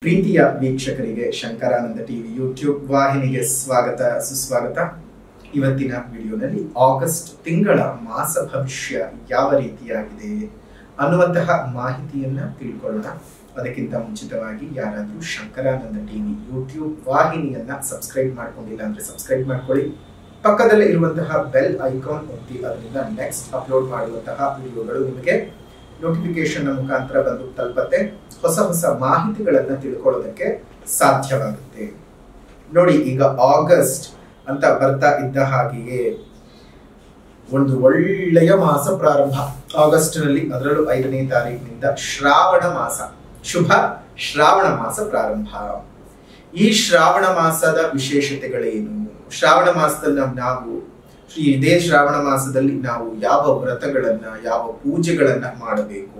ಪ್ರೀತಿಯ ವೀಕ್ಷಕರಿಗೆ Shankaranand TV YouTube ವಾಹಿನಿಗೆ ಸ್ವಾಗತ ಸುಸ್ವಾಗತ. ಇವತ್ತಿನ ವಿಡಿಯೋನಲ್ಲಿ ಆಗಸ್ಟ್ ತಿಂಗಳ ಮಾಸ ಭವಿಷ್ಯ ಯಾವ ರೀತಿಯಾಗಿದೆ ಅನ್ನುವಂತಹ ಮಾಹಿತಿಯನ್ನ ತಿಳ್ಕೊಳ್ಳೋಣ. ಅದಕ್ಕಿಂತ ಮುಂಚಿತವಾಗಿ ಯಾರಾದರೂ ಶಂಕರಾನಂದ ಟಿವಿ ಯೂಟ್ಯೂಬ್ ವಾಹಿನಿಯನ್ನ ಸಬ್ಸ್ಕ್ರೈಬ್ ಮಾಡ್ಕೊಂಡಿಲ್ಲ ಅಂದ್ರೆ ಸಬ್ಸ್ಕ್ರೈಬ್ ಮಾಡ್ಕೊಳ್ಳಿ. ಪಕ್ಕದಲ್ಲೇ ಇರುವಂತಹ ಬೆಲ್ ಐಕಾನ್ ಒತ್ತಿ ಅದರಿಂದ ನೆಕ್ಸ್ಟ್ ಅಪ್ಲೋಡ್ ಮಾಡುವಂತಹ ವಿಡಿಯೋಗಳು ನಿಮಗೆ ನೋಟಿಫಿಕೇಶನ್ ಮುಖಾಂತರ ಬಂದು ತಲುಪತ್ತೆ. ಹೊಸ ಹೊಸ ಮಾಹಿತಿಗಳನ್ನ ತಿಳ್ಕೊಳ್ಳೋದಕ್ಕೆ ಸಾಧ್ಯವಾಗುತ್ತೆ. ನೋಡಿ, ಈಗ ಆಗಸ್ಟ್ ಅಂತ ಬರ್ತಾ ಇದ್ದ ಹಾಗೆಯೇ ಒಂದು ಒಳ್ಳೆಯ ಮಾಸ ಪ್ರಾರಂಭ ಆಗಸ್ಟ್ ನಲ್ಲಿ, ಅದರಲ್ಲೂ 5ನೇ ತಾರೀಕಿನಿಂದ ಶ್ರಾವಣ ಮಾಸ, ಶುಭ ಶ್ರಾವಣ ಮಾಸ ಪ್ರಾರಂಭ. ಈ ಶ್ರಾವಣ ಮಾಸದ ವಿಶೇಷತೆಗಳೇನು? ಶ್ರಾವಣ ಮಾಸದಲ್ಲಿ ನಾವು ಇದೇ ಶ್ರಾವಣ ಮಾಸದಲ್ಲಿ ನಾವು ಯಾವ ವ್ರತಗಳನ್ನ, ಯಾವ ಪೂಜೆಗಳನ್ನ ಮಾಡಬೇಕು,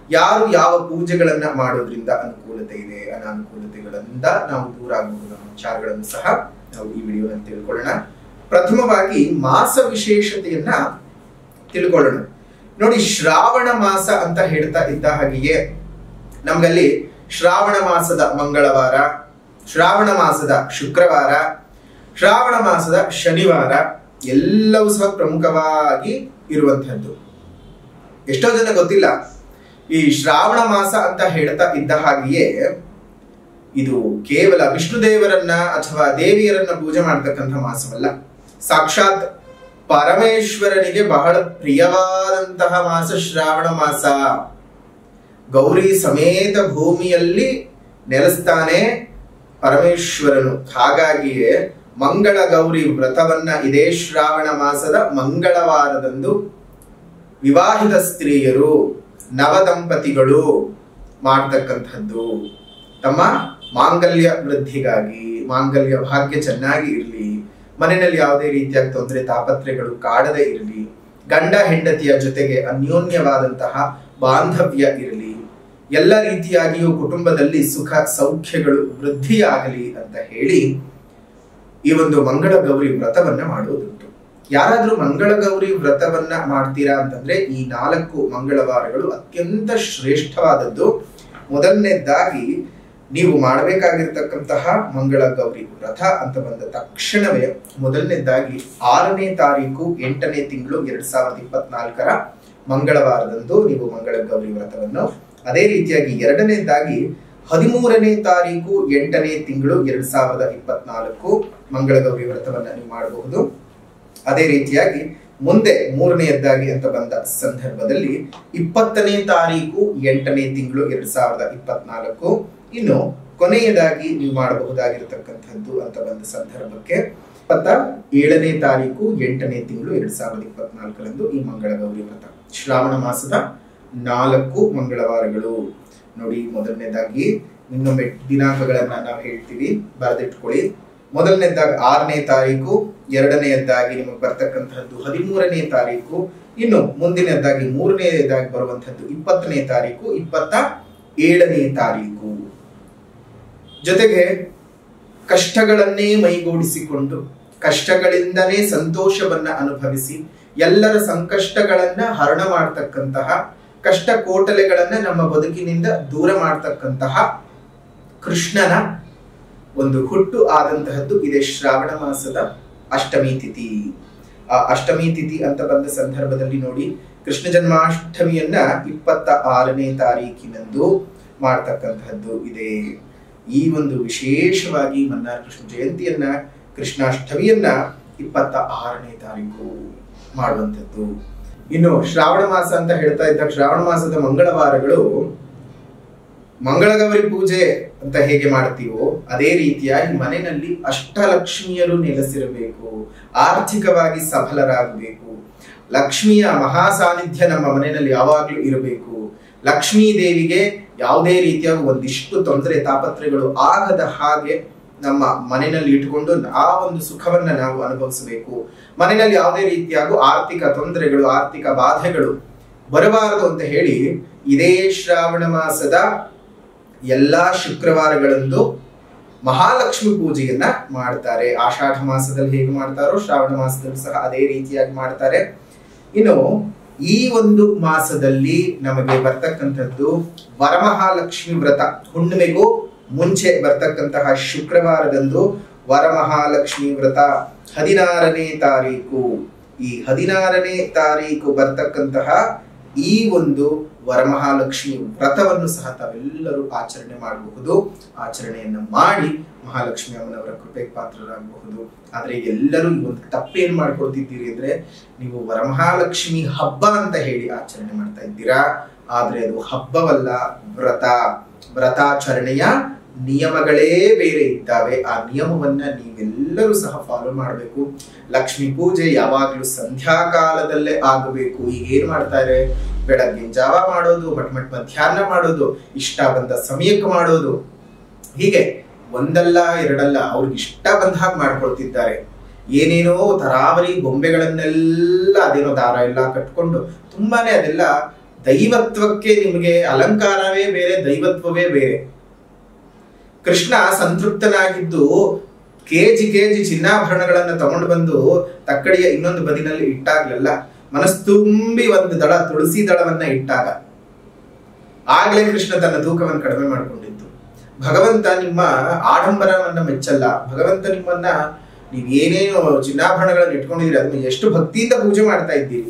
ಯಾರು ಯಾವ ಪೂಜೆಗಳನ್ನ ಮಾಡೋದ್ರಿಂದ ಅನುಕೂಲತೆ ಇದೆ, ಅನಾನುಕೂಲತೆಗಳಿಂದ ನಾವು ದೂರ ಆಗಬಹುದು ಅನ್ನೋ ವಿಚಾರಗಳನ್ನು ಸಹ ನಾವು ಈ ವಿಡಿಯೋನಲ್ಲಿ ತಿಳ್ಕೊಳ್ಳೋಣ. ಪ್ರಥಮವಾಗಿ ಮಾಸ ವಿಶೇಷತೆಯನ್ನ ತಿಳ್ಕೊಳ್ಳೋಣ. ನೋಡಿ, ಶ್ರಾವಣ ಮಾಸ ಅಂತ ಹೇಳ್ತಾ ಇದ್ದ ಹಾಗೆಯೇ ನಮ್ಗಲ್ಲಿ ಶ್ರಾವಣ ಮಾಸದ ಮಂಗಳವಾರ, ಶ್ರಾವಣ ಮಾಸದ ಶುಕ್ರವಾರ, ಶ್ರಾವಣ ಮಾಸದ ಶನಿವಾರ ಎಲ್ಲವೂ ಸಹ ಪ್ರಮುಖವಾಗಿ ಇರುವಂತಹದ್ದು. ಎಷ್ಟೋ ಜನ ಗೊತ್ತಿಲ್ಲ, ಈ ಶ್ರಾವಣ ಮಾಸ ಅಂತ ಹೇಳ್ತಾ ಇದ್ದ ಹಾಗೆಯೇ ಇದು ಕೇವಲ ವಿಷ್ಣು ದೇವರನ್ನ ಅಥವಾ ದೇವಿಯರನ್ನ ಪೂಜೆ ಮಾಡತಕ್ಕಂಥ ಮಾಸವಲ್ಲ. ಸಾಕ್ಷಾತ್ ಪರಮೇಶ್ವರನಿಗೆ ಬಹಳ ಪ್ರಿಯವಾದಂತಹ ಮಾಸ ಶ್ರಾವಣ ಮಾಸ. ಗೌರಿ ಸಮೇತ ಭೂಮಿಯಲ್ಲಿ ನೆಲೆಸ್ತಾನೆ ಪರಮೇಶ್ವರನು. ಹಾಗಾಗಿಯೇ ಮಂಗಳ ಗೌರಿ ವ್ರತವನ್ನ ಇದೇ ಶ್ರಾವಣ ಮಾಸದ ಮಂಗಳವಾರದಂದು ವಿವಾಹಿತ ಸ್ತ್ರೀಯರು, ನವದಂಪತಿಗಳು ಮಾಡ್ತಕ್ಕಂಥದ್ದು. ತಮ್ಮ ಮಾಂಗಲ್ಯ ವೃದ್ಧಿಗಾಗಿ, ಮಾಂಗಲ್ಯ ಭಾಗ್ಯ ಚೆನ್ನಾಗಿ ಇರಲಿ, ಮನೆಯಲ್ಲಿ ಯಾವುದೇ ರೀತಿಯ ತೊಂದರೆ ತಾಪತ್ರೆಗಳು ಕಾಡದೇ ಇರಲಿ, ಗಂಡ ಹೆಂಡತಿಯ ಜೊತೆಗೆ ಅನ್ಯೋನ್ಯವಾದಂತಹ ಬಾಂಧವ್ಯ ಇರಲಿ, ಎಲ್ಲ ರೀತಿಯಾಗಿಯೂ ಕುಟುಂಬದಲ್ಲಿ ಸುಖ ಸೌಖ್ಯಗಳು ವೃದ್ಧಿಯಾಗಲಿ ಅಂತ ಹೇಳಿ ಈ ಒಂದು ಮಂಗಳ ಗೌರಿ ವ್ರತವನ್ನ ಮಾಡುವುದುಂಟು. ಯಾರಾದ್ರೂ ಮಂಗಳ ಗೌರಿ ವ್ರತವನ್ನ ಮಾಡ್ತೀರಾ ಅಂತಂದ್ರೆ ಈ 4 ಮಂಗಳವಾರಗಳು ಅತ್ಯಂತ ಶ್ರೇಷ್ಠವಾದದ್ದು. ಮೊದಲನೇದಾಗಿ ನೀವು ಮಾಡಬೇಕಾಗಿರ್ತಕ್ಕಂತಹ ಮಂಗಳ ಗೌರಿ ವ್ರತ ಅಂತ ಬಂದ ತಕ್ಷಣವೇ ಮೊದಲನೇದಾಗಿ 6ನೇ ತಾರೀಕು 8ನೇ ತಿಂಗಳು 2024 ಮಂಗಳವಾರದಂದು ನೀವು ಮಂಗಳ ಗೌರಿ ವ್ರತವನ್ನು, ಅದೇ ರೀತಿಯಾಗಿ 2ನೇದಾಗಿ 13ನೇ ತಾರೀಕು 8ನೇ ತಿಂಗಳು 2024 ಮಂಗಳ ಗೌರಿ ವ್ರತವನ್ನ ನೀವು ಮಾಡಬಹುದು. ಅದೇ ರೀತಿಯಾಗಿ ಮುಂದೆ 3ನೇದಾಗಿ ಅಂತ ಬಂದ ಸಂದರ್ಭದಲ್ಲಿ 20ನೇ ತಾರೀಕು 8ನೇ ತಿಂಗಳು 2024, ಇನ್ನು ಕೊನೆಯದಾಗಿ ನೀವು ಮಾಡಬಹುದಾಗಿರತಕ್ಕಂಥದ್ದು ಅಂತ ಬಂದ ಸಂದರ್ಭಕ್ಕೆ 27ನೇ ತಾರೀಕು 8ನೇ ತಿಂಗಳು 2024ರಂದು ಈ ಮಂಗಳ ಗೌರಿ ವ್ರತ. ಶ್ರಾವಣ ಮಾಸದ 4 ಮಂಗಳವಾರಗಳು. ನೋಡಿ, ಮೊದಲನೇದಾಗಿ ಇನ್ನೊಮ್ಮೆ ದಿನಾಂಕಗಳನ್ನ ನಾವು ಹೇಳ್ತೀವಿ, ಬರೆದಿಟ್ಕೊಳ್ಳಿ. ಮೊದಲನೇದಾಗಿ 6ನೇ ತಾರೀಕು, 2ನೇದಾಗಿ ನಿಮಗೆ ಬರ್ತಕ್ಕಂಥದ್ದು 13ನೇ ತಾರೀಕು, ಇನ್ನು ಮುಂದಿನದಾಗಿ 3ನೇದಾಗಿ ಬರುವಂತದ್ದು 20ನೇ ತಾರೀಕು, 27ನೇ ತಾರೀಕು. ಜೊತೆಗೆ ಕಷ್ಟಗಳನ್ನೇ ಮೈಗೂಡಿಸಿಕೊಂಡು ಕಷ್ಟಗಳಿಂದನೇ ಸಂತೋಷವನ್ನ ಅನುಭವಿಸಿ ಎಲ್ಲರ ಸಂಕಷ್ಟಗಳನ್ನ ಹರಣ ಮಾಡ್ತಕ್ಕಂತಹ, ಕಷ್ಟ ಕೋಟಲೆಗಳನ್ನ ನಮ್ಮ ಬದುಕಿನಿಂದ ದೂರ ಮಾಡ್ತಕ್ಕಂತಹ ಕೃಷ್ಣನ ಒಂದು ಹುಟ್ಟು ಆದಂತಹದ್ದು ಇದೇ ಶ್ರಾವಣ ಮಾಸದ ಅಷ್ಟಮಿ ತಿಥಿ. ಆ ಅಷ್ಟಮಿ ತಿಥಿ ಅಂತ ಬಂದ ಸಂದರ್ಭದಲ್ಲಿ ನೋಡಿ, ಕೃಷ್ಣ ಜನ್ಮಾಷ್ಟಮಿಯನ್ನ 26ನೇ ತಾರೀಕಿನಂದು ಮಾಡ್ತಕ್ಕಂತಹದ್ದು ಇದೆ. ಈ ಒಂದು ವಿಶೇಷವಾಗಿ ಮನ್ನಾರ ಕೃಷ್ಣ ಜಯಂತಿಯನ್ನ, ಕೃಷ್ಣಾಷ್ಟಮಿಯನ್ನ 26ನೇ ತಾರೀಕು ಮಾಡುವಂಥದ್ದು. ಇನ್ನು ಶ್ರಾವಣ ಮಾಸ ಅಂತ ಹೇಳ್ತಾ ಇದ್ದ ಶ್ರಾವಣ ಮಾಸದ ಮಂಗಳವಾರಗಳು ಮಂಗಳಗೌರಿ ಪೂಜೆ ಅಂತ ಹೇಗೆ ಮಾಡ್ತೀವೋ ಅದೇ ರೀತಿಯಾಗಿ ಮನೆಯಲ್ಲಿ ಅಷ್ಟಲಕ್ಷ್ಮಿಯರು ನೆಲೆಸಿರಬೇಕು, ಆರ್ಥಿಕವಾಗಿ ಸಫಲರಾಗಬೇಕು, ಲಕ್ಷ್ಮಿಯ ಮಹಾ ಸಾನ್ನಿಧ್ಯ ನಮ್ಮ ಮನೆಯಲ್ಲಿ ಯಾವಾಗ್ಲೂ ಇರಬೇಕು, ಲಕ್ಷ್ಮೀ ದೇವಿಗೆ ಯಾವುದೇ ರೀತಿಯ ಒಂದಿಷ್ಟು ತೊಂದರೆ ತಾಪತ್ರೆಗಳು ಆಗದ ಹಾಗೆ ನಮ್ಮ ಮನೆಯಲ್ಲಿ ಇಟ್ಟುಕೊಂಡು ಆ ಒಂದು ಸುಖವನ್ನ ನಾವು ಅನುಭವಿಸಬೇಕು. ಮನೆಯಲ್ಲಿ ಯಾವುದೇ ರೀತಿಯಾಗೂ ಆರ್ಥಿಕ ತೊಂದರೆಗಳು, ಆರ್ಥಿಕ ಬಾಧೆಗಳು ಬರಬಾರದು ಅಂತ ಹೇಳಿ ಇದೇ ಶ್ರಾವಣ ಮಾಸದ ಎಲ್ಲಾ ಶುಕ್ರವಾರಗಳಂದು ಮಹಾಲಕ್ಷ್ಮಿ ಪೂಜೆಯನ್ನ ಮಾಡ್ತಾರೆ. ಆಷಾಢ ಮಾಸದಲ್ಲಿ ಹೇಗೆ ಮಾಡ್ತಾರೋ ಶ್ರಾವಣ ಮಾಸದಲ್ಲಿ ಸಹ ಅದೇ ರೀತಿಯಾಗಿ ಮಾಡ್ತಾರೆ. ಇನ್ನು ಈ ಒಂದು ಮಾಸದಲ್ಲಿ ನಮಗೆ ಬರ್ತಕ್ಕಂಥದ್ದು ವರಮಹಾಲಕ್ಷ್ಮಿ ವ್ರತ. ಹುಣ್ಣಿಮೆಗೂ ಮುಂಚೆ ಬರ್ತಕ್ಕಂತಹ ಶುಕ್ರವಾರದಂದು ವರಮಹಾಲಕ್ಷ್ಮಿ ವ್ರತ 16ನೇ ತಾರೀಕು. ಈ 16ನೇ ತಾರೀಕು ಬರ್ತಕ್ಕಂತಹ ಈ ಒಂದು ವರಮಹಾಲಕ್ಷ್ಮಿ ವ್ರತವನ್ನು ಸಹ ತಾವೆಲ್ಲರೂ ಆಚರಣೆ ಮಾಡಬಹುದು. ಆಚರಣೆಯನ್ನ ಮಾಡಿ ಮಹಾಲಕ್ಷ್ಮಿ ಅಮ್ಮನವರ ಕೃಪೆಗೆ ಪಾತ್ರರಾಗಬಹುದು. ಆದ್ರೆ ಎಲ್ಲರೂ ಈ ಒಂದು ತಪ್ಪೇನ್ ಮಾಡ್ಕೊಳ್ತಿದ್ದೀರಿ ಅಂದ್ರೆ, ನೀವು ವರಮಹಾಲಕ್ಷ್ಮಿ ಹಬ್ಬ ಅಂತ ಹೇಳಿ ಆಚರಣೆ ಮಾಡ್ತಾ ಇದ್ದೀರಾ. ಆದ್ರೆ ಅದು ಹಬ್ಬವಲ್ಲ, ವ್ರತಾಚರಣೆಯ ನಿಯಮಗಳೇ ಬೇರೆ ಇದ್ದಾವೆ. ಆ ನಿಯಮವನ್ನ ನೀವೆಲ್ಲರೂ ಸಹ ಫಾಲೋ ಮಾಡಬೇಕು. ಲಕ್ಷ್ಮಿ ಪೂಜೆ ಯಾವಾಗ್ಲೂ ಸಂಧ್ಯಾಕಾಲದಲ್ಲೇ ಆಗಬೇಕು. ಈಗ ಏನ್ ಮಾಡ್ತಾರೆ, ಬೆಳಗ್ಗಿನ ಜಾವ ಮಾಡೋದು, ಮಟ್ ಮಧ್ಯಾಹ್ನ ಮಾಡೋದು, ಇಷ್ಟ ಬಂದ ಸಮಯಕ್ಕೆ ಮಾಡೋದು, ಹೀಗೆ ಒಂದಲ್ಲ ಎರಡಲ್ಲ ಅವ್ರಿಗೆ ಇಷ್ಟ ಬಂದ ಹಾಗೆ ಮಾಡ್ಕೊಳ್ತಿದ್ದಾರೆ. ಏನೇನೋ ತರಾವರಿ ಗೊಂಬೆಗಳನ್ನೆಲ್ಲ ಅದೇನೋ ದಾರ ಎಲ್ಲ ಕಟ್ಕೊಂಡು ತುಂಬಾನೇ ಅದೆಲ್ಲ ದೈವತ್ವಕ್ಕೆ ನಿಮಗೆ ಅಲಂಕಾರವೇ ಬೇರೆ, ದೈವತ್ವವೇ ಬೇರೆ. ಕೃಷ್ಣ ಸಂತೃಪ್ತನಾಗಿದ್ದು ಕೆಜಿ ಚಿನ್ನಾಭರಣಗಳನ್ನ ತಗೊಂಡು ಬಂದು ತಕ್ಕಡಿಯ ಇನ್ನೊಂದು ಬದಿನಲ್ಲಿ ಇಟ್ಟಾಗ್ಲೆಲ್ಲ ಮನಸ್ತುಂಬಿ ಒಂದು ದಳ ತುಳಸಿ ದಳವನ್ನ ಇಟ್ಟಾಗ ಆಗ್ಲೇ ಕೃಷ್ಣ ತನ್ನ ತೂಕವನ್ನು ಕಡಿಮೆ ಮಾಡಿಕೊಂಡಿದ್ದು. ಭಗವಂತ ನಿಮ್ಮ ಆಡಂಬರವನ್ನ ಮೆಚ್ಚಲ್ಲ. ಭಗವಂತ ನಿಮ್ಮನ್ನ ನೀವ್ ಏನೇನು ಚಿನ್ನಾಭರಣಗಳನ್ನ ಇಟ್ಕೊಂಡಿದ್ದೀರಿ ಅದನ್ನ ಎಷ್ಟು ಭಕ್ತಿಯಿಂದ ಪೂಜೆ ಮಾಡ್ತಾ ಇದ್ದೀರಿ.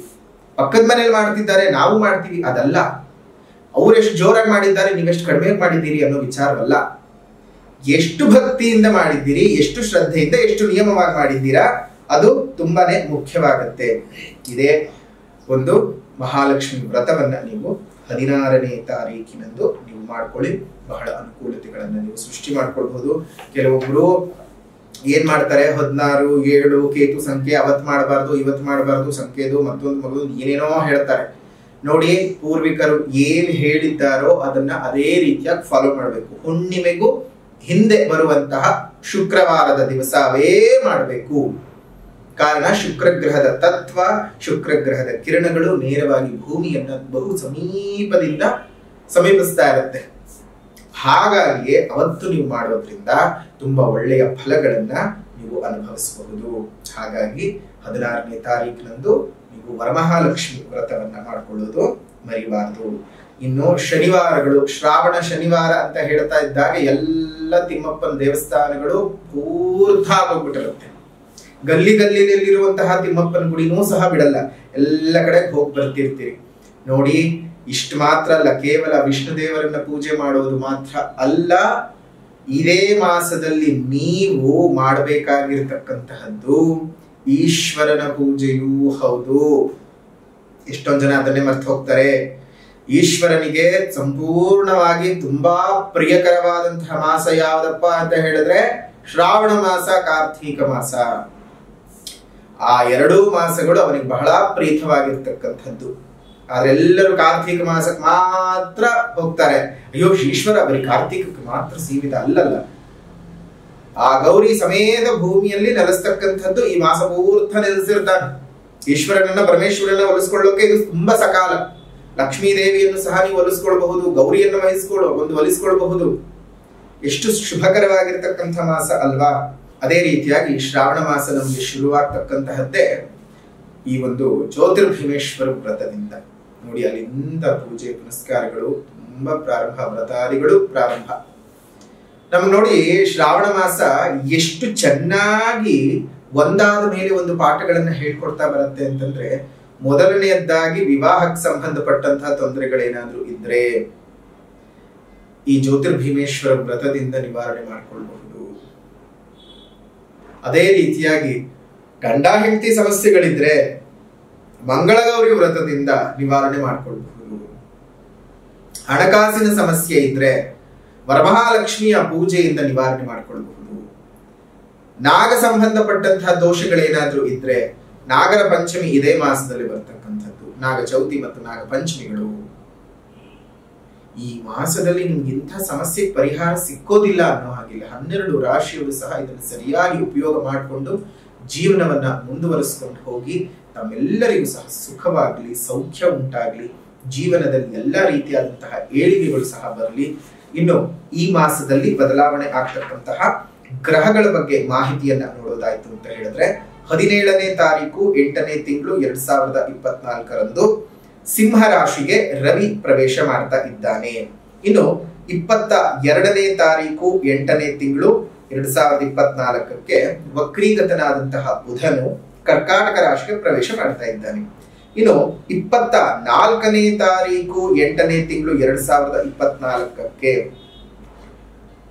ಪಕ್ಕದ ಮನೇಲಿ ಮಾಡ್ತಿದ್ದಾರೆ, ನಾವು ಮಾಡ್ತೀವಿ, ಅದಲ್ಲ. ಅವ್ರು ಎಷ್ಟು ಜೋರಾಗಿ ಮಾಡಿದ್ದಾರೆ, ನೀವೆಷ್ಟು ಕಡಿಮೆ ಮಾಡಿದ್ದೀರಿ ಅನ್ನೋ ವಿಚಾರವಲ್ಲ. ಎಷ್ಟು ಭಕ್ತಿಯಿಂದ ಮಾಡಿದ್ದೀರಿ, ಎಷ್ಟು ಶ್ರದ್ಧೆಯಿಂದ, ಎಷ್ಟು ನಿಯಮವಾಗಿ ಮಾಡಿದ್ದೀರಾ, ಅದು ತುಂಬಾನೇ ಮುಖ್ಯವಾಗತ್ತೆ. ಇದೇ ಒಂದು ಮಹಾಲಕ್ಷ್ಮಿ ವ್ರತವನ್ನ ನೀವು 16ನೇ ತಾರೀಕಿನಂದು ನೀವು ಮಾಡ್ಕೊಳ್ಳಿ. ಬಹಳ ಅನುಕೂಲತೆಗಳನ್ನ ನೀವು ಸೃಷ್ಟಿ ಮಾಡ್ಕೊಳ್ಬಹುದು. ಕೆಲವೊಬ್ರು ಏನ್ ಮಾಡ್ತಾರೆ, 16, 7 ಕೇತು ಸಂಖ್ಯೆ, ಅವತ್ ಮಾಡಬಾರ್ದು, ಇವತ್ ಮಾಡಬಾರ್ದು, ಸಂಖ್ಯೆದು ಮತ್ತೊಂದು ಮಗು ಏನೇನೋ ಹೇಳ್ತಾರೆ. ನೋಡಿ, ಪೂರ್ವಿಕರು ಏನ್ ಹೇಳಿದ್ದಾರೋ ಅದನ್ನ ಅದೇ ರೀತಿಯಾಗಿ ಫಾಲೋ ಮಾಡಬೇಕು. ಹುಣ್ಣಿಮೆಗೂ ಹಿಂದೆ ಬರುವಂತಹ ಶುಕ್ರವಾರದ ದಿವಸವೇ ಮಾಡಬೇಕು. ಕಾರಣ ಶುಕ್ರಗ್ರಹದ ತತ್ವ, ಶುಕ್ರಗ್ರಹದ ಕಿರಣಗಳು ನೇರವಾಗಿ ಭೂಮಿಯನ್ನ ಬಹು ಸಮೀಪಿಸ್ತಾ ಇರುತ್ತೆ. ಹಾಗಾಗಿ ಅವತ್ತು ನೀವು ಮಾಡೋದ್ರಿಂದ ತುಂಬಾ ಒಳ್ಳೆಯ ಫಲಗಳನ್ನ ನೀವು ಅನುಭವಿಸಬಹುದು. ಹಾಗಾಗಿ 16ನೇ ತಾರೀಕಿನಂದು ನೀವು ವರಮಹಾಲಕ್ಷ್ಮಿ ವ್ರತವನ್ನ ಮಾಡಿಕೊಳ್ಳೋದು ಮರಿಬಾರದು. ಇನ್ನು ಶನಿವಾರಗಳು, ಶ್ರಾವಣ ಶನಿವಾರ ಅಂತ ಹೇಳ್ತಾ ಇದ್ದಾಗ ಎಲ್ಲ ತಿಮ್ಮಪ್ಪನ ದೇವಸ್ಥಾನಗಳು ಪೂರ್ತಿ ಆಗೋಗ್ಬಿಟ್ಟಿರುತ್ತೆ. ಗಲ್ಲಿನಲ್ಲಿರುವಂತಹ ತಿಮ್ಮಪ್ಪನ ಗುಡಿನೂ ಸಹ ಬಿಡಲ್ಲ, ಎಲ್ಲ ಕಡೆ ಹೋಗಿ ಬರ್ತಿರ್ತೀರಿ. ನೋಡಿ, ಇಷ್ಟು ಮಾತ್ರ ಅಲ್ಲ, ಕೇವಲ ವಿಷ್ಣು ದೇವರನ್ನ ಪೂಜೆ ಮಾಡೋದು ಮಾತ್ರ ಅಲ್ಲ, ಇದೇ ಮಾಸದಲ್ಲಿ ನೀವು ಮಾಡಬೇಕಾಗಿರ್ತಕ್ಕಂತಹದ್ದು ಈಶ್ವರನ ಪೂಜೆಯೂ ಹೌದು. ಎಷ್ಟೊಂದು ಜನ ಅದನ್ನೇ ಮರ್ತು ಹೋಗ್ತಾರೆ. ಈಶ್ವರನಿಗೆ ಸಂಪೂರ್ಣವಾಗಿ ತುಂಬಾ ಪ್ರಿಯಕರವಾದಂತಹ ಮಾಸ ಯಾವ್ದಪ್ಪ ಅಂತ ಹೇಳಿದ್ರೆ ಶ್ರಾವಣ ಮಾಸ, ಕಾರ್ತೀಕ ಮಾಸ. ಆ ಎರಡೂ ಮಾಸಗಳು ಅವನಿಗೆ ಬಹಳ ಪ್ರೀತವಾಗಿರ್ತಕ್ಕಂಥದ್ದು. ಆದ್ರೆ ಎಲ್ಲರೂ ಕಾರ್ತೀಕ ಮಾಸಕ್ಕೆ ಮಾತ್ರ ಹೋಗ್ತಾರೆ. ಅಯ್ಯೋ, ಈಶ್ವರ ಬರೀ ಕಾರ್ತೀಕಕ್ಕೆ ಮಾತ್ರ ಸೀಮಿತ ಅಲ್ಲಲ್ಲ. ಆ ಗೌರಿ ಸಮೇತ ಭೂಮಿಯಲ್ಲಿ ನೆಲೆಸ್ತಕ್ಕಂಥದ್ದು ಈ ಮಾಸ ಪೂರ್ತ ನೆಲೆಸಿರ್ತಾನೆ. ಈಶ್ವರನನ್ನ, ಪರಮೇಶ್ವರನ ಒಲಿಸ್ಕೊಳ್ಳೋಕೆ ಇದು ತುಂಬಾ ಸಕಾಲ. ಲಕ್ಷ್ಮೀ ದೇವಿಯನ್ನು ಸಹ ನೀವು ಒಲಿಸ್ಕೊಳ್ಬಹುದು, ಗೌರಿಯನ್ನು ಒಲಿಸ್ಕೊಳ್ಬಹುದು. ಎಷ್ಟು ಶುಭಕರವಾಗಿರ್ತಕ್ಕಂಥ ಮಾಸ ಅಲ್ವಾ? ಅದೇ ರೀತಿಯಾಗಿ ಶ್ರಾವಣ ಮಾಸ ನಮಗೆ ಶುರುವಾಗ್ತಕ್ಕಂತಹದ್ದೇ ಈ ಒಂದು ಜ್ಯೋತಿರ್ಭೀಮೇಶ್ವರ ವ್ರತದಿಂದ. ನೋಡಿ, ಅಲ್ಲಿಂದ ಪೂಜೆ ಪುನಸ್ಕಾರಗಳು ತುಂಬಾ ಪ್ರಾರಂಭ, ವ್ರತಾದಿಗಳು ಪ್ರಾರಂಭ. ನಮ್ಗೆ ನೋಡಿ, ಶ್ರಾವಣ ಮಾಸ ಎಷ್ಟು ಚೆನ್ನಾಗಿ ಒಂದಾದ ಮೇಲೆ ಒಂದು ಪಾಠಗಳನ್ನ ಹೇಳ್ಕೊಡ್ತಾ ಬರುತ್ತೆ ಅಂತಂದ್ರೆ, ಮೊದಲನೆಯದ್ದಾಗಿ ವಿವಾಹಕ್ಕೆ ಸಂಬಂಧಪಟ್ಟಂತಹ ತೊಂದರೆಗಳೇನಾದ್ರೂ ಇದ್ರೆ ಈ ಜ್ಯೋತಿರ್ಭೀಮೇಶ್ವರ ವ್ರತದಿಂದ ನಿವಾರಣೆ ಮಾಡಿಕೊಳ್ಳಬಹುದು. ಅದೇ ರೀತಿಯಾಗಿ ಗಂಡ ಹೆಂಡತಿ ಸಮಸ್ಯೆಗಳಿದ್ರೆ ಮಂಗಳಗೌರಿ ವ್ರತದಿಂದ ನಿವಾರಣೆ ಮಾಡಿಕೊಳ್ಳಬಹುದು. ಹಣಕಾಸಿನ ಸಮಸ್ಯೆ ಇದ್ರೆ ವರಮಹಾಲಕ್ಷ್ಮಿಯ ಪೂಜೆಯಿಂದ ನಿವಾರಣೆ ಮಾಡಿಕೊಳ್ಳಬಹುದು. ನಾಗ ಸಂಬಂಧಪಟ್ಟಂತಹ ದೋಷಗಳೇನಾದ್ರೂ ಇದ್ರೆ ನಾಗರ ಪಂಚಮಿ ಇದೇ ಮಾಸದಲ್ಲಿ ಬರ್ತಕ್ಕಂಥದ್ದು, ನಾಗ ಚೌತಿ ಮತ್ತು ನಾಗ ಪಂಚಮಿಗಳು. ಈ ಮಾಸದಲ್ಲಿ ನಿಮ್ಗೆ ಇಂಥ ಸಮಸ್ಯೆ ಪರಿಹಾರ ಸಿಕ್ಕೋದಿಲ್ಲ ಅನ್ನೋ ಹಾಗಿಲ್ಲ. 12 ರಾಶಿಯವರು ಸಹ ಇದನ್ನು ಸರಿಯಾಗಿ ಉಪಯೋಗ ಮಾಡಿಕೊಂಡು ಜೀವನವನ್ನ ಮುಂದುವರಿಸಿಕೊಂಡು ಹೋಗಿ ತಮ್ಮೆಲ್ಲರಿಗೂ ಸಹ ಸುಖವಾಗ್ಲಿ, ಸೌಖ್ಯ ಉಂಟಾಗ್ಲಿ, ಜೀವನದಲ್ಲಿ ಎಲ್ಲ ರೀತಿಯಾದಂತಹ ಏಳಿಗೆಗಳು ಸಹ ಬರಲಿ. ಇನ್ನು ಈ ಮಾಸದಲ್ಲಿ ಬದಲಾವಣೆ ಆಗ್ತಕ್ಕಂತಹ ಗ್ರಹಗಳ ಬಗ್ಗೆ ಮಾಹಿತಿಯನ್ನ ನೋಡೋದಾಯ್ತು ಅಂತ ಹೇಳಿದ್ರೆ, 17ನೇ ತಾರೀಕು 8ನೇ ತಿಂಗಳು 2024ರಂದು ಸಿಂಹ ರಾಶಿಗೆ ರವಿ ಪ್ರವೇಶ ಮಾಡ್ತಾ ಇದ್ದಾನೆ. ಇನ್ನು 22ನೇ ತಾರೀಕು 8ನೇ ತಿಂಗಳು 2024 ವಕ್ರೀಗತನಾದಂತಹ ಬುಧನು ಕರ್ಕಾಟಕ ರಾಶಿಗೆ ಪ್ರವೇಶ ಮಾಡ್ತಾ ಇದ್ದಾನೆ. ಇನ್ನು 24ನೇ ತಾರೀಕು 8ನೇ ತಿಂಗಳು 2024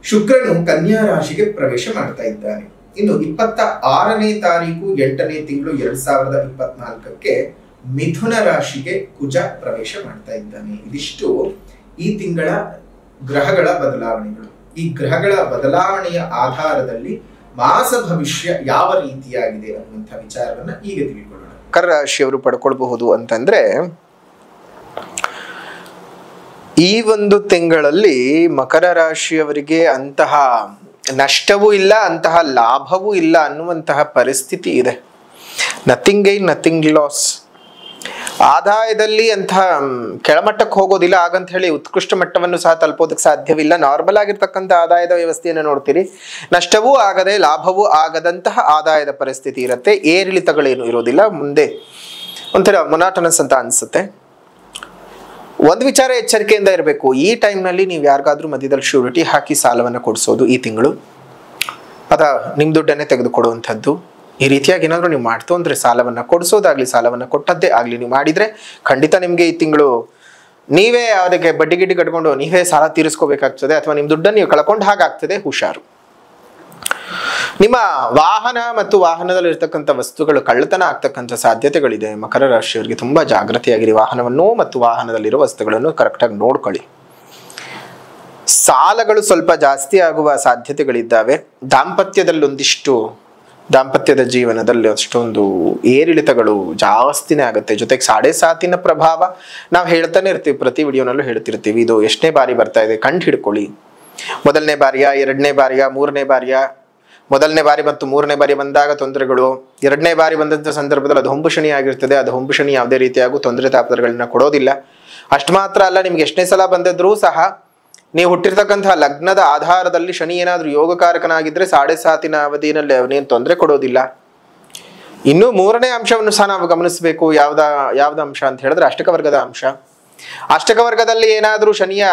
ಶುಕ್ರನು ಕನ್ಯಾ ರಾಶಿಗೆ ಪ್ರವೇಶ ಮಾಡ್ತಾ ಇದ್ದಾನೆ. ಇನ್ನು 26ನೇ ತಾರೀಕು 8ನೇ ತಿಂಗಳು 2024 ಮಿಥುನ ರಾಶಿಗೆ ಕುಜ ಪ್ರವೇಶ ಮಾಡ್ತಾ ಇದ್ದಾನೆ. ಇದಿಷ್ಟು ಈ ತಿಂಗಳ ಗ್ರಹಗಳ ಬದಲಾವಣೆಗಳು. ಈ ಗ್ರಹಗಳ ಬದಲಾವಣೆಯ ಆಧಾರದಲ್ಲಿ ಮಾಸ ಭವಿಷ್ಯ ಯಾವ ರೀತಿಯಾಗಿದೆ ಅನ್ನುವಂಥ ವಿಚಾರವನ್ನ ಈಗ ತಿಳಿದುಕೊಳ್ಳೋಣ. ಮಕರ ರಾಶಿಯವರು ಪಡ್ಕೊಳ್ಬಹುದು ಅಂತಂದ್ರೆ, ಈ ಒಂದು ತಿಂಗಳಲ್ಲಿ ಮಕರ ರಾಶಿಯವರಿಗೆ ಅಂತಹ ನಷ್ಟವೂ ಇಲ್ಲ, ಅಂತಹ ಲಾಭವೂ ಇಲ್ಲ ಅನ್ನುವಂತಹ ಪರಿಸ್ಥಿತಿ ಇದೆ. Nothing gain nothing loss. ಆದಾಯದಲ್ಲಿ ಅಂತಹ ಕೆಳಮಟ್ಟಕ್ಕೆ ಹೋಗೋದಿಲ್ಲ, ಹಾಗಂತ ಹೇಳಿ ಉತ್ಕೃಷ್ಟ ಮಟ್ಟವನ್ನು ಸಹ ತಲುಪೋದಕ್ಕೆ ಸಾಧ್ಯವಿಲ್ಲ. ನಾರ್ಮಲ್ ಆಗಿರ್ತಕ್ಕಂಥ ಆದಾಯದ ವ್ಯವಸ್ಥೆಯನ್ನು ನೋಡ್ತೀರಿ. ನಷ್ಟವೂ ಆಗದೆ ಲಾಭವೂ ಆಗದಂತಹ ಆದಾಯದ ಪರಿಸ್ಥಿತಿ ಇರುತ್ತೆ. ಏರಿಳಿತಗಳೇನು ಇರೋದಿಲ್ಲ. ಮುಂದೆ ಒಂಥರ ಮೊನಾಟನಸ್ ಅಂತ ಅನ್ಸುತ್ತೆ. ಒಂದು ವಿಚಾರ ಎಚ್ಚರಿಕೆಯಿಂದ ಇರಬೇಕು. ಈ ಟೈಮ್ನಲ್ಲಿ ನೀವು ಯಾರಿಗಾದ್ರೂ ಮಧ್ಯದಲ್ಲಿ ಶ್ಯೂರಿಟಿ ಹಾಕಿ ಸಾಲವನ್ನು ಕೊಡಿಸೋದು ಈ ತಿಂಗಳು, ಅಥವಾ ನಿಮ್ಮ ದುಡ್ಡನ್ನೇ ತೆಗೆದುಕೊಡುವಂಥದ್ದು, ಈ ರೀತಿಯಾಗಿ ಏನಾದರೂ ನೀವು ಮಾಡ್ತು ಅಂದರೆ ಸಾಲವನ್ನು ಕೊಡಿಸೋದಾಗ್ಲಿ, ಸಾಲವನ್ನು ಕೊಟ್ಟದ್ದೇ ಆಗಲಿ ನೀವು ಮಾಡಿದರೆ ಖಂಡಿತ ನಿಮಗೆ ಈ ತಿಂಗಳು ನೀವೇ ಅದಕ್ಕೆ ಬಡ್ಡಿ ಗಿಡ್ಡಿ ಕಟ್ಕೊಂಡು ನೀವೇ ಸಾಲ ತೀರಿಸ್ಕೋಬೇಕಾಗ್ತದೆ, ಅಥವಾ ನಿಮ್ಮ ದುಡ್ಡನ್ನು ನೀವು ಕಳ್ಕೊಂಡು ಹಾಗಾಗ್ತದೆ. ಹುಷಾರು. ನಿಮ್ಮ ವಾಹನ ಮತ್ತು ವಾಹನದಲ್ಲಿ ಇರ್ತಕ್ಕಂಥ ವಸ್ತುಗಳು ಕಳ್ಳತನ ಆಗ್ತಕ್ಕಂಥ ಸಾಧ್ಯತೆಗಳಿದೆ. ಮಕರ ರಾಶಿಯವರಿಗೆ ತುಂಬಾ ಜಾಗೃತಿಯಾಗಿರಿ. ವಾಹನವನ್ನು ಮತ್ತು ವಾಹನದಲ್ಲಿರುವ ವಸ್ತುಗಳನ್ನು ಕರೆಕ್ಟಾಗಿ ನೋಡ್ಕೊಳ್ಳಿ. ಸಾಲಗಳು ಸ್ವಲ್ಪ ಜಾಸ್ತಿ ಆಗುವ ಸಾಧ್ಯತೆಗಳಿದ್ದಾವೆ. ದಾಂಪತ್ಯದ ಜೀವನದಲ್ಲಿ ಅಷ್ಟೊಂದು ಏರಿಳಿತಗಳು ಜಾಸ್ತಿನೇ ಆಗುತ್ತೆ. ಜೊತೆಗೆ 7.5 ಪ್ರಭಾವ ನಾವು ಹೇಳ್ತಾನೆ ಇರ್ತೀವಿ, ಪ್ರತಿ ವಿಡಿಯೋನಲ್ಲೂ ಹೇಳ್ತಿರ್ತೀವಿ. ಇದು ಎಷ್ಟನೇ ಬಾರಿ ಬರ್ತಾ ಇದೆ ಕಂಡು ಹಿಡ್ಕೊಳ್ಳಿ. ಮೊದಲನೇ ಬಾರಿಯ, 2ನೇ ಬಾರಿಯ, 3ನೇ ಬಾರಿಯ. ಮೊದಲನೇ ಬಾರಿ ಮತ್ತು 3ನೇ ಬಾರಿ ಬಂದಾಗ ತೊಂದರೆಗಳು, 2ನೇ ಬಾರಿ ಬಂದಂಥ ಸಂದರ್ಭದಲ್ಲಿ ಅದು ಹೊಂಬು ಶನಿ ಆಗಿರ್ತದೆ. ಅದು ಹೊಂಬು ಶನಿ ಯಾವುದೇ ರೀತಿಯಾಗೂ ತೊಂದರೆ ತಾಪತ್ರಗಳನ್ನ ಕೊಡೋದಿಲ್ಲ. ಅಷ್ಟು ಮಾತ್ರ ಅಲ್ಲ, ನಿಮ್ಗೆ ಎಷ್ಟನೇ ಸಲ ಬಂದಿದ್ರೂ ಸಹ ನೀವು ಹುಟ್ಟಿರ್ತಕ್ಕಂತಹ ಲಗ್ನದ ಆಧಾರದಲ್ಲಿ ಶನಿ ಏನಾದರೂ ಯೋಗಕಾರಕನಾಗಿದ್ರೆ 7.5 ಅವಧಿಯಲ್ಲಿ ಅವನೇನು ತೊಂದರೆ ಕೊಡೋದಿಲ್ಲ. ಇನ್ನು 3ನೇ ಅಂಶವನ್ನು ಸಹ ನಾವು ಗಮನಿಸಬೇಕು. ಯಾವ್ದು ಅಂಶ ಅಂತ ಹೇಳಿದ್ರೆ ಅಷ್ಟಕವರ್ಗದ ಅಂಶ. ಅಷ್ಟಕವರ್ಗದಲ್ಲಿ ಏನಾದರೂ ಶನಿಯ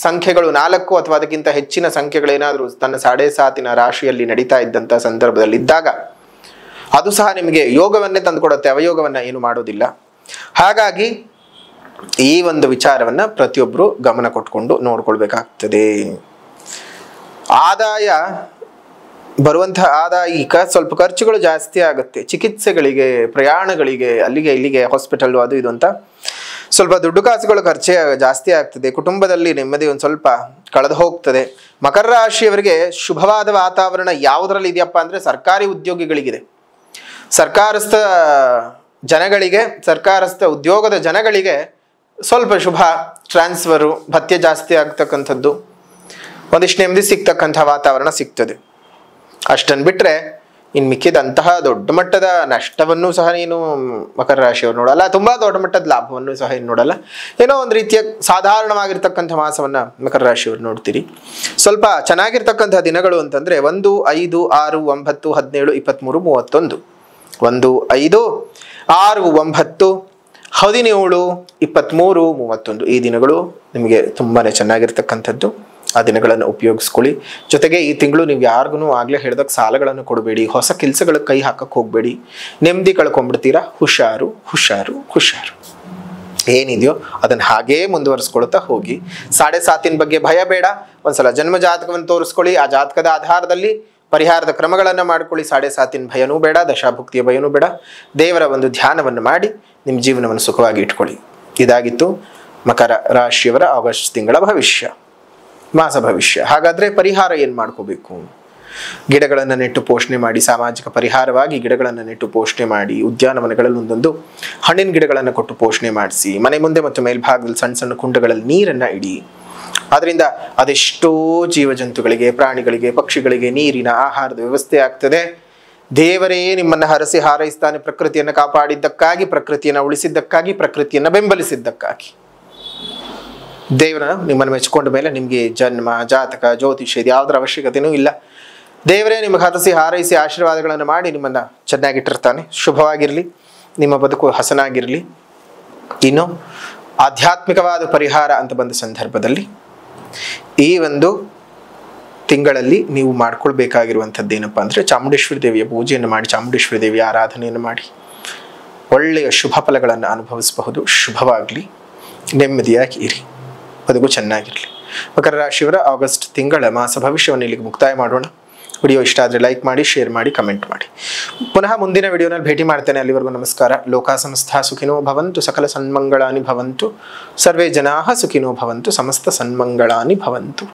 ಸಂಖ್ಯೆಗಳು 4 ಅಥವಾ ಅದಕ್ಕಿಂತ ಹೆಚ್ಚಿನ ಸಂಖ್ಯೆಗಳೇನಾದರೂ ತನ್ನ 7.5 ರಾಶಿಯಲ್ಲಿ ನಡೀತಾ ಇದ್ದಂಥ ಸಂದರ್ಭದಲ್ಲಿ ಇದ್ದಾಗ ಅದು ಸಹ ನಿಮಗೆ ಯೋಗವನ್ನೇ ತಂದುಕೊಡುತ್ತೆ, ಅವಯೋಗವನ್ನ ಏನು ಮಾಡೋದಿಲ್ಲ. ಹಾಗಾಗಿ ಈ ಒಂದು ವಿಚಾರವನ್ನ ಪ್ರತಿಯೊಬ್ಬರು ಗಮನ ಕೊಟ್ಕೊಂಡು ನೋಡ್ಕೊಳ್ಬೇಕಾಗ್ತದೆ. ಬರುವಂತಹ ಆದಾಯಿಕ ಸ್ವಲ್ಪ ಖರ್ಚುಗಳು ಜಾಸ್ತಿ ಆಗುತ್ತೆ. ಚಿಕಿತ್ಸೆಗಳಿಗೆ, ಪ್ರಯಾಣಗಳಿಗೆ, ಅಲ್ಲಿಗೆ ಇಲ್ಲಿಗೆ, ಹಾಸ್ಪಿಟಲ್ ಅದು ಇದು ಅಂತ ಸ್ವಲ್ಪ ದುಡ್ಡು ಕಾಸುಗಳು ಖರ್ಚೆ ಜಾಸ್ತಿ ಆಗ್ತದೆ. ಕುಟುಂಬದಲ್ಲಿ ನೆಮ್ಮದಿ ಒಂದು ಸ್ವಲ್ಪ ಕಳೆದು ಹೋಗ್ತದೆ. ಮಕರ ರಾಶಿಯವರಿಗೆ ಶುಭವಾದ ವಾತಾವರಣ ಯಾವುದರಲ್ಲಿ ಇದೆಯಪ್ಪ ಅಂದ್ರೆ ಸರ್ಕಾರಿ ಉದ್ಯೋಗಿಗಳಿಗಿದೆ. ಸರ್ಕಾರಸ್ಥ ಉದ್ಯೋಗದ ಜನಗಳಿಗೆ ಸ್ವಲ್ಪ ಶುಭ. ಟ್ರಾನ್ಸ್ಫರು, ಭತ್ಯೆ ಜಾಸ್ತಿ ಆಗ್ತಕ್ಕಂಥದ್ದು, ಒಂದಿಷ್ಟು ನೆಮ್ಮದಿ ಸಿಗ್ತಕ್ಕಂಥ ವಾತಾವರಣ ಸಿಗ್ತದೆ. ಅಷ್ಟನ್ನು ಬಿಟ್ಟರೆ ಇನ್ನು ಮಿಕ್ಕಿದಂತಹ ದೊಡ್ಡ ಮಟ್ಟದ ನಷ್ಟವನ್ನು ಸಹ ನೀನು ಮಕರ ರಾಶಿಯವರು ನೋಡಲ್ಲ, ತುಂಬಾ ದೊಡ್ಡ ಮಟ್ಟದ ಲಾಭವನ್ನು ಸಹ ಏನು ನೋಡಲ್ಲ. ಏನೋ ಒಂದು ರೀತಿಯ ಸಾಧಾರಣವಾಗಿರ್ತಕ್ಕಂಥ ಮಾಸವನ್ನ ಮಕರ ರಾಶಿಯವರು ನೋಡ್ತೀರಿ. ಸ್ವಲ್ಪ ಚೆನ್ನಾಗಿರ್ತಕ್ಕಂಥ ದಿನಗಳು ಅಂತಂದ್ರೆ 1, 5, 6, 9, 17, 23, 31. 1, 5, 6, 9, 17, 23, 31 ಈ ದಿನಗಳು ನಿಮಗೆ ತುಂಬಾನೇ ಚೆನ್ನಾಗಿರ್ತಕ್ಕಂಥದ್ದು. ಆ ದಿನಗಳನ್ನು ಉಪಯೋಗಿಸ್ಕೊಳ್ಳಿ. ಜೊತೆಗೆ ಈ ತಿಂಗಳು ನೀವು ಯಾರಿಗೂ ಆಗ್ಲೇ ಹೇಳಿದಾಗ ಸಾಲಗಳನ್ನು ಕೊಡಬೇಡಿ. ಹೊಸ ಕೆಲಸಗಳಿಗೆ ಕೈ ಹಾಕಕ್ಕೆ ಹೋಗ್ಬೇಡಿ. ನೆಮ್ಮದಿ ಕಳ್ಕೊಂಡ್ಬಿಡ್ತೀರಾ. ಹುಷಾರು. ಏನಿದೆಯೋ ಅದನ್ನು ಹಾಗೇ ಮುಂದುವರಿಸ್ಕೊಳ್ತಾ ಹೋಗಿ. 7.5 ಬಗ್ಗೆ ಭಯ ಬೇಡ. ಒಂದ್ಸಲ ಜನ್ಮ ಜಾತಕವನ್ನು ತೋರಿಸ್ಕೊಳ್ಳಿ. ಆ ಜಾತಕದ ಆಧಾರದಲ್ಲಿ ಪರಿಹಾರದ ಕ್ರಮಗಳನ್ನು ಮಾಡ್ಕೊಳ್ಳಿ. 7.5 ಭಯನೂ ಬೇಡ, ದಶಾಭುಕ್ತಿಯ ಭಯನೂ ಬೇಡ. ದೇವರ ಒಂದು ಧ್ಯಾನವನ್ನು ಮಾಡಿ ನಿಮ್ಮ ಜೀವನವನ್ನು ಸುಖವಾಗಿ ಇಟ್ಕೊಳ್ಳಿ. ಇದಾಗಿತ್ತು ಮಕರ ರಾಶಿಯವರ ಆಗಸ್ಟ್ ತಿಂಗಳ ಭವಿಷ್ಯ, ಮಾಸ ಭವಿಷ್ಯ. ಹಾಗಾದ್ರೆ ಪರಿಹಾರ ಏನು ಮಾಡ್ಕೋಬೇಕು? ಗಿಡಗಳನ್ನು ನೆಟ್ಟು ಪೋಷಣೆ ಮಾಡಿ, ಸಾಮಾಜಿಕ ಪರಿಹಾರವಾಗಿ ಗಿಡಗಳನ್ನು ನೆಟ್ಟು ಪೋಷಣೆ ಮಾಡಿ, ಉದ್ಯಾನವನಗಳಲ್ಲಿ ಒಂದೊಂದು ಹಣ್ಣಿನ ಗಿಡಗಳನ್ನು ಕೊಟ್ಟು ಪೋಷಣೆ ಮಾಡಿಸಿ, ಮನೆ ಮುಂದೆ ಮತ್ತು ಮೇಲ್ಭಾಗದಲ್ಲಿ ಸಣ್ಣ ಸಣ್ಣ ಕುಂಡಗಳಲ್ಲಿ ನೀರನ್ನು ಇಡಿ. ಅದರಿಂದ ಅದೆಷ್ಟೋ ಜೀವಜಂತುಗಳಿಗೆ, ಪ್ರಾಣಿಗಳಿಗೆ, ಪಕ್ಷಿಗಳಿಗೆ ನೀರಿನ, ಆಹಾರದ ವ್ಯವಸ್ಥೆ ಆಗ್ತದೆ. ದೇವರೇ ನಿಮ್ಮನ್ನು ಹರಸಿ ಹಾರೈಸ್ತಾನೆ. ಪ್ರಕೃತಿಯನ್ನು ಕಾಪಾಡಿದ್ದಕ್ಕಾಗಿ, ಪ್ರಕೃತಿಯನ್ನು ಉಳಿಸಿದ್ದಕ್ಕಾಗಿ, ಪ್ರಕೃತಿಯನ್ನು ಬೆಂಬಲಿಸಿದ್ದಕ್ಕಾಗಿ. ದೇವರ ನಿಮ್ಮನ್ನು ಮೆಚ್ಚಿಕೊಂಡ ಮೇಲೆ ನಿಮಗೆ ಜನ್ಮ, ಜಾತಕ, ಜ್ಯೋತಿಷ್ಯ ಇದು ಯಾವುದರ ಅವಶ್ಯಕತೆಯೂ ಇಲ್ಲ. ದೇವರೇ ನಿಮಗೆ ಹರಸಿ ಹಾರೈಸಿ ಆಶೀರ್ವಾದಗಳನ್ನು ಮಾಡಿ ನಿಮ್ಮನ್ನು ಚೆನ್ನಾಗಿಟ್ಟಿರ್ತಾನೆ. ಶುಭವಾಗಿರಲಿ, ನಿಮ್ಮ ಬದುಕು ಹಸನಾಗಿರಲಿ. ಇನ್ನು ಆಧ್ಯಾತ್ಮಿಕವಾದ ಪರಿಹಾರ ಅಂತ ಬಂದ ಸಂದರ್ಭದಲ್ಲಿ ಈ ಒಂದು ತಿಂಗಳಲ್ಲಿ ನೀವು ಮಾಡ್ಕೊಳ್ಬೇಕಾಗಿರುವಂಥದ್ದು ಏನಪ್ಪ ಅಂದರೆ ಚಾಮುಂಡೇಶ್ವರಿ ದೇವಿಯ ಪೂಜೆಯನ್ನು ಮಾಡಿ, ಚಾಮುಂಡೇಶ್ವರಿ ದೇವಿಯ ಆರಾಧನೆಯನ್ನು ಮಾಡಿ ಒಳ್ಳೆಯ ಶುಭ ಫಲಗಳನ್ನು ಅನುಭವಿಸಬಹುದು. ಶುಭವಾಗಲಿ, ನೆಮ್ಮದಿಯಾಗಿ ಇರಿ, ಬದುಕು ಚೆನ್ನಾಗಿರಲಿ. ಮಕರ ರಾಶಿಯವರ ಆಗಸ್ಟ್ ತಿಂಗಳ ಮಾಸ ಭವಿಷ್ಯವನ್ನು ಇಲ್ಲಿಗೆ ಮುಕ್ತಾಯ ಮಾಡೋಣ. ವಿಡಿಯೋ ಇಷ್ಟ ಆದರೆ ಲೈಕ್ ಮಾಡಿ, ಶೇರ್ ಮಾಡಿ, ಕಮೆಂಟ್ ಮಾಡಿ. ಪುನಃ ಮುಂದಿನ ವಿಡಿಯೋನಲ್ಲಿ ಭೇಟಿ ಮಾಡ್ತೇನೆ. ಅಲ್ಲಿವರೆಗೂ ನಮಸ್ಕಾರ. ಲೋಕ ಸಮಸ್ತ ಸುಖಿನೋ ಭವಂತು, ಸಕಲ ಸನ್ಮಂಗಳಾನಿ ಭವಂತು, ಸರ್ವೇ ಜನಾಃ ಸುಖಿನೋ ಭವಂತು, ಸಮಸ್ತ ಸನ್ಮಂಗಳಾನಿ ಭವಂತು.